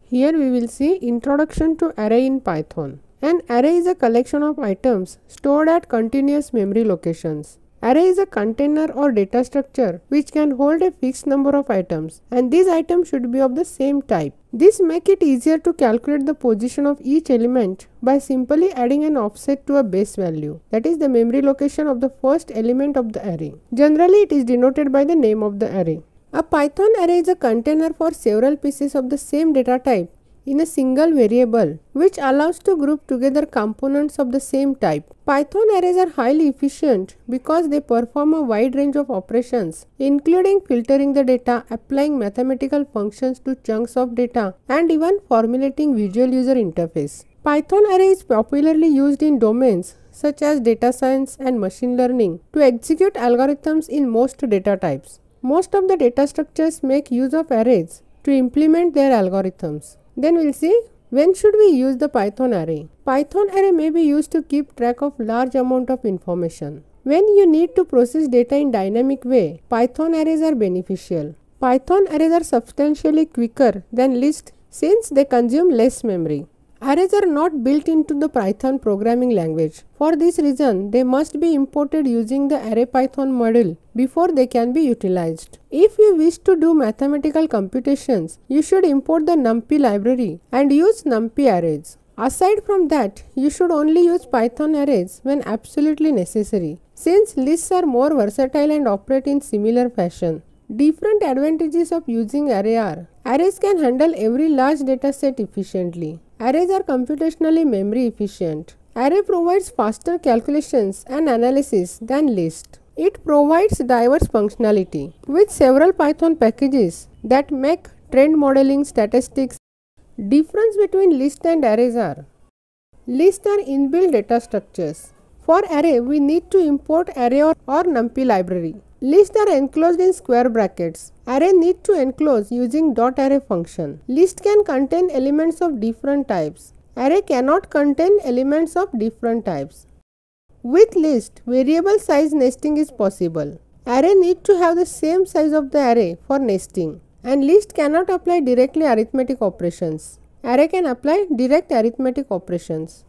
Here we will see Introduction to Array in Python. An array is a collection of items stored at continuous memory locations. Array is a container or data structure which can hold a fixed number of items, and these items should be of the same type. This makes it easier to calculate the position of each element by simply adding an offset to a base value, that is the memory location of the first element of the array. Generally, it is denoted by the name of the array. A Python array is a container for several pieces of the same data type in a single variable, which allows to group together components of the same type. Python arrays are highly efficient because they perform a wide range of operations, including filtering the data, applying mathematical functions to chunks of data, and even formulating visual user interface. Python array is popularly used in domains such as data science and machine learning to execute algorithms in most data types. Most of the data structures make use of arrays to implement their algorithms. Then we'll see when should we use the Python array. Python array may be used to keep track of large amount of information. When you need to process data in dynamic way, Python arrays are beneficial. Python arrays are substantially quicker than lists since they consume less memory. Arrays are not built into the Python programming language. For this reason, they must be imported using the ArrayPython module before they can be utilized. If you wish to do mathematical computations, you should import the NumPy library and use NumPy arrays. Aside from that, you should only use Python arrays when absolutely necessary, since lists are more versatile and operate in similar fashion. Different advantages of using array are: arrays can handle every large data set efficiently. Arrays are computationally memory efficient. Array provides faster calculations and analysis than list. It provides diverse functionality with several Python packages that make trend modeling, statistics. Difference between lists and arrays are: lists are inbuilt data structures. For array, we need to import array or NumPy library. Lists are enclosed in square brackets. Array need to enclose using .array function. List can contain elements of different types. Array cannot contain elements of different types. With list, variable size nesting is possible. Array need to have the same size of the array for nesting, and list cannot apply directly arithmetic operations. Array can apply direct arithmetic operations.